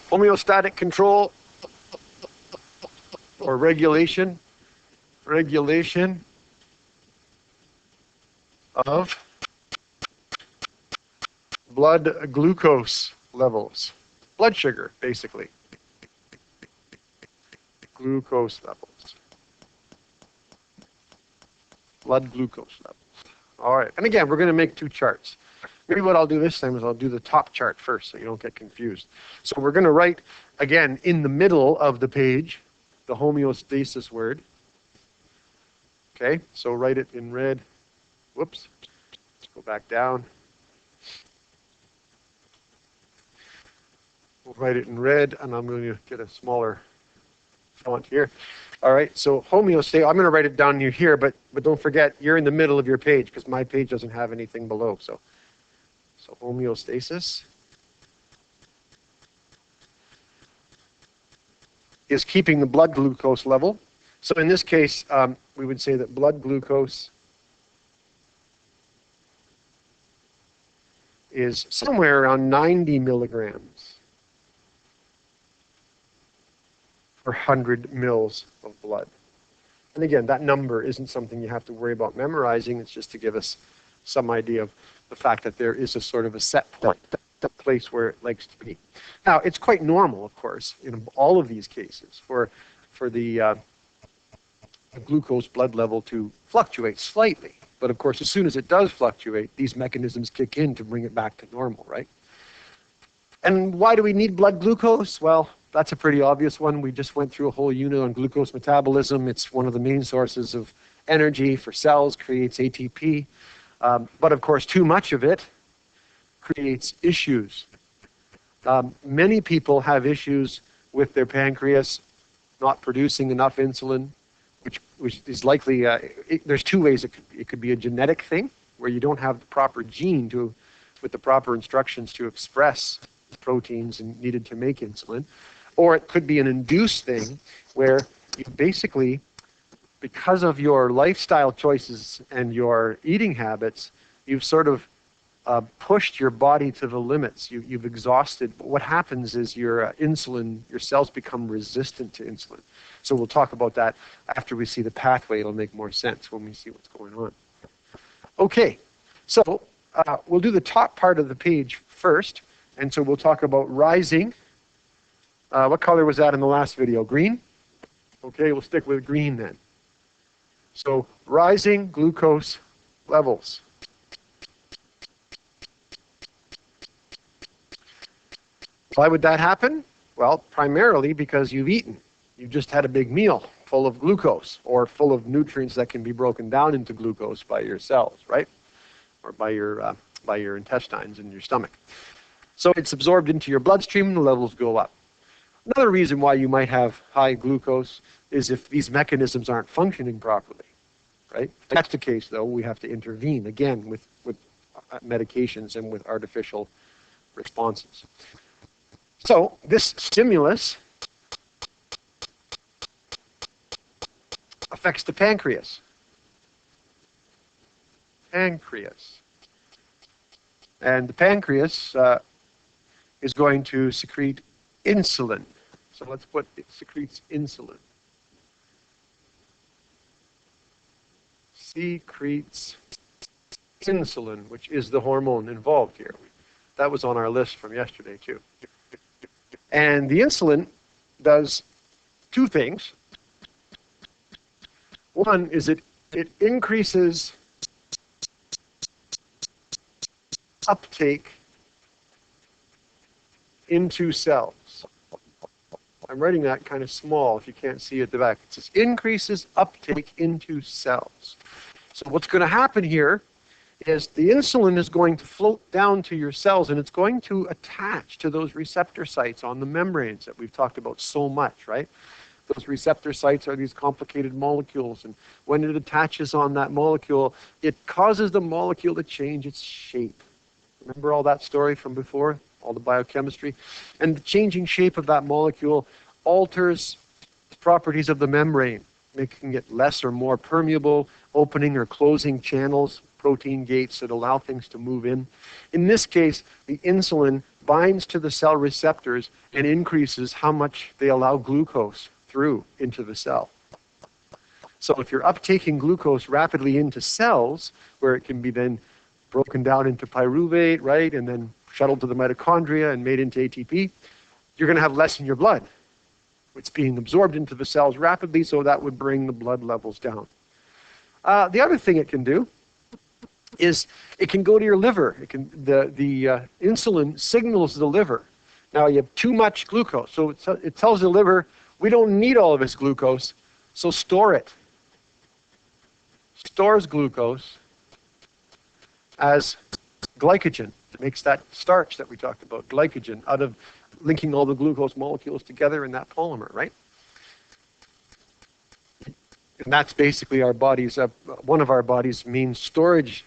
Homeostatic control or regulation of blood glucose levels. Blood sugar, basically. Glucose levels. Blood glucose levels. All right. And again, we're going to make two charts. Maybe what I'll do this time is I'll do the top chart first so you don't get confused. So we're going to write, again, in the middle of the page, the homeostasis word. Okay, so write it in red. Whoops. Let's go back down. We'll write it in red, and I'm going to get a smaller font here. All right, so homeostasis, I'm going to write it down near here, but don't forget, you're in the middle of your page because my page doesn't have anything below. So homeostasis is keeping the blood glucose level. So in this case, we would say that blood glucose is somewhere around 90 milligrams per 100 mils of blood. And again, that number isn't something you have to worry about memorizing. It's just to give us some idea of the fact that there is a sort of a set point, the place where it likes to be. Now, it's quite normal, of course, in all of these cases for the glucose blood level to fluctuate slightly. But of course, as soon as it does fluctuate, these mechanisms kick in to bring it back to normal, right? And why do we need blood glucose? Well, that's a pretty obvious one. We just went through a whole unit on glucose metabolism. It's one of the main sources of energy for cells, creates ATP. But of course, too much of it creates issues. Many people have issues with their pancreas not producing enough insulin, which is likely, there's two ways it could be a genetic thing, where you don't have the proper gene with the proper instructions to express the proteins needed to make insulin. Or it could be an induced thing, where you basically, because of your lifestyle choices and your eating habits, you've sort of pushed your body to the limits. You've exhausted. What happens is your cells become resistant to insulin. So we'll talk about that after we see the pathway. It'll make more sense when we see what's going on. Okay, so we'll do the top part of the page first. And so we'll talk about rising. What color was that in the last video? Green? Okay, we'll stick with green then. So rising glucose levels. Why would that happen? Well, primarily because you've eaten. You've just had a big meal full of glucose or full of nutrients that can be broken down into glucose by your cells, right? Or by your intestines in your stomach. So it's absorbed into your bloodstream and the levels go up. Another reason why you might have high glucose is if these mechanisms aren't functioning properly, right? If that's the case, though, we have to intervene, again, with medications and with artificial responses. So this stimulus affects the pancreas. And the pancreas is going to secrete insulin. So let's put it secretes insulin. Secretes insulin, which is the hormone involved here. That was on our list from yesterday, too. And the insulin does two things. One is it increases uptake into cells. I'm writing that kind of small if you can't see at the back. It says increases uptake into cells. So what's going to happen here is the insulin is going to float down to your cells and it's going to attach to those receptor sites on the membranes that we've talked about so much, right? Those receptor sites are these complicated molecules, and when it attaches on that molecule, it causes the molecule to change its shape. Remember all that story from before? All the biochemistry? And the changing shape of that molecule alters the properties of the membrane, making it less or more permeable, opening or closing channels, protein gates that allow things to move in. In this case, the insulin binds to the cell receptors and increases how much they allow glucose through into the cell. So if you're uptaking glucose rapidly into cells, where it can be then broken down into pyruvate, right, and then shuttled to the mitochondria and made into ATP, you're going to have less in your blood. It's being absorbed into the cells rapidly, so that would bring the blood levels down. The other thing it can do is it can go to your liver. It can, the insulin signals the liver. Now you have too much glucose, so it tells the liver, we don't need all of this glucose, so store it. Stores glucose as glycogen. It makes that starch that we talked about, glycogen, out of linking all the glucose molecules together in that polymer, right? And that's basically our body's, one of our body's main storage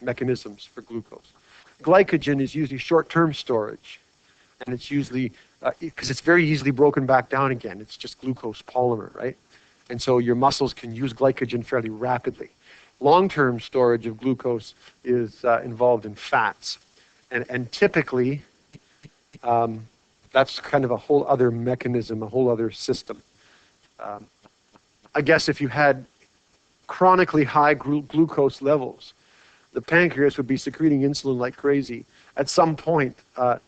mechanisms for glucose. Glycogen is usually short-term storage, and it's usually, because it's very easily broken back down again. It's just glucose polymer, right? And so your muscles can use glycogen fairly rapidly. Long-term storage of glucose is involved in fats. And typically, that's kind of a whole other mechanism, a whole other system. I guess if you had chronically high glucose levels, the pancreas would be secreting insulin like crazy. At some point, the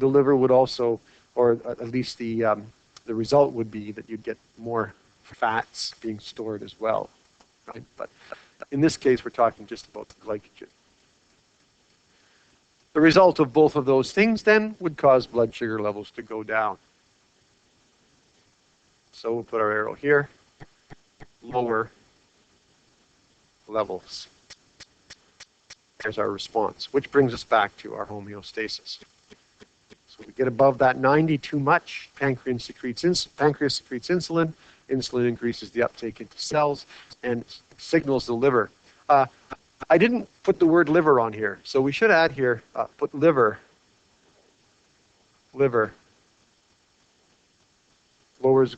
liver would also, or at least the result would be that you'd get more fats being stored as well, right? But in this case, we're talking just about the glycogen. The result of both of those things then would cause blood sugar levels to go down. So we'll put our arrow here, lower levels. There's our response, which brings us back to our homeostasis. So we get above that 90 too much, pancreas secretes insulin, insulin increases the uptake into cells, and signals the liver. I didn't put the word liver on here, so we should add here, put liver, lowers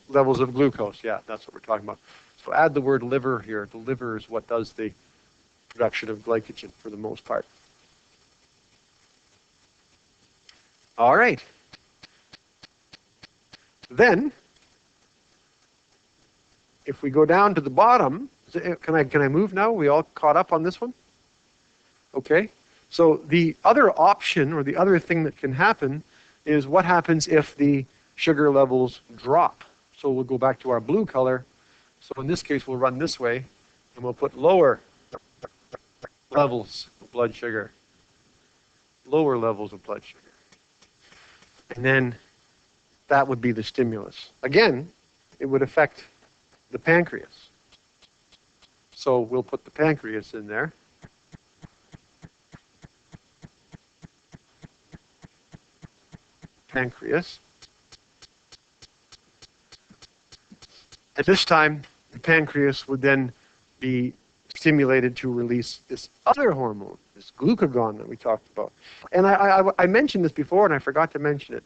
levels of glucose. Yeah, that's what we're talking about. So add the word liver here. The liver is what does the production of glycogen for the most part. All right. Then, if we go down to the bottom, can I move now? We all caught up on this one? Okay. So the other option, or the other thing that can happen, is what happens if the sugar levels drop. So we'll go back to our blue color. So in this case, we'll run this way, and we'll put lower levels of blood sugar. Lower levels of blood sugar. And then that would be the stimulus. Again, it would affect the pancreas. So we'll put the pancreas in there. Pancreas. At this time, the pancreas would then be stimulated to release this other hormone, this glucagon that we talked about. And I mentioned this before, and I forgot to mention it.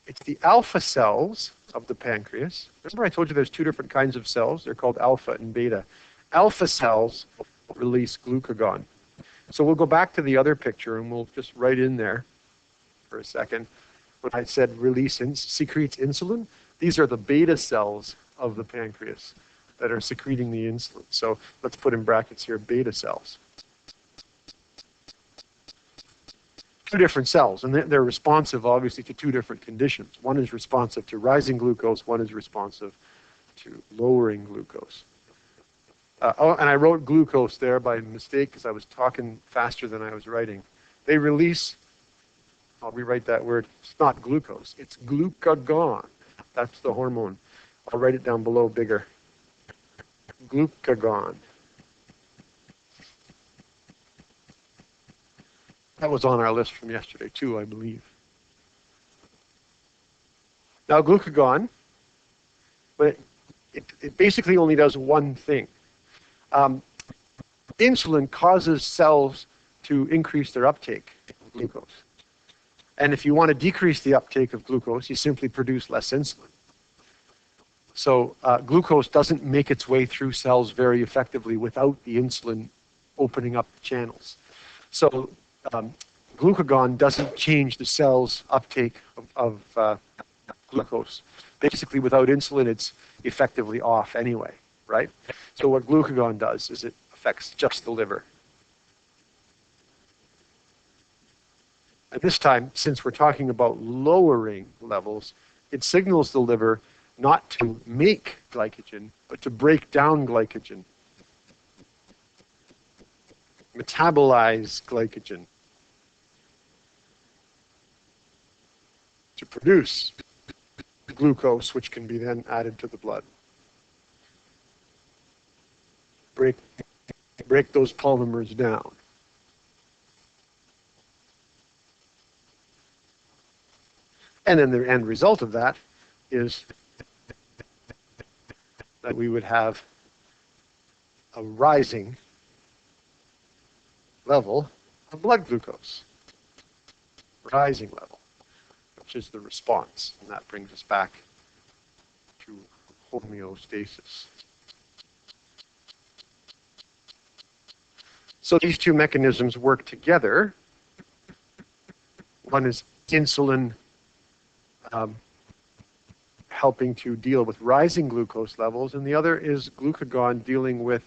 It's the alpha cells of the pancreas. Remember I told you there's two different kinds of cells? They're called alpha and beta. Alpha cells release glucagon. So we'll go back to the other picture, and we'll just write in there for a second. When I said secretes insulin, these are the beta cells of the pancreas that are secreting the insulin. So let's put in brackets here, beta cells. Two different cells, and they're responsive, obviously, to two different conditions. One is responsive to rising glucose, one is responsive to lowering glucose. And I wrote glucose there by mistake because I was talking faster than I was writing. They release, I'll rewrite that word, it's not glucose, it's glucagon. That's the hormone. I'll write it down below bigger. Glucagon. That was on our list from yesterday too, I believe. Now glucagon, but it basically only does one thing. Insulin causes cells to increase their uptake of glucose. And if you want to decrease the uptake of glucose, you simply produce less insulin. So glucose doesn't make its way through cells very effectively without the insulin opening up the channels. So glucagon doesn't change the cell's uptake of glucose. Basically, without insulin, it's effectively off anyway, right? So what glucagon does is it affects just the liver. And this time, since we're talking about lowering levels, it signals the liver not to make glycogen, but to break down glycogen, metabolize glycogen, to produce glucose, which can be then added to the blood. Break those polymers down. And then the end result of that is that we would have a rising level of blood glucose. Rising level, which is the response. And that brings us back to homeostasis. So these two mechanisms work together. One is insulin helping to deal with rising glucose levels, and the other is glucagon dealing with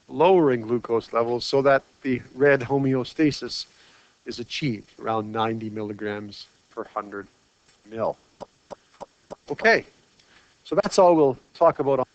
lowering glucose levels so that the red homeostasis is achieved around 90 milligrams per 100 ml. Okay, so that's all we'll talk about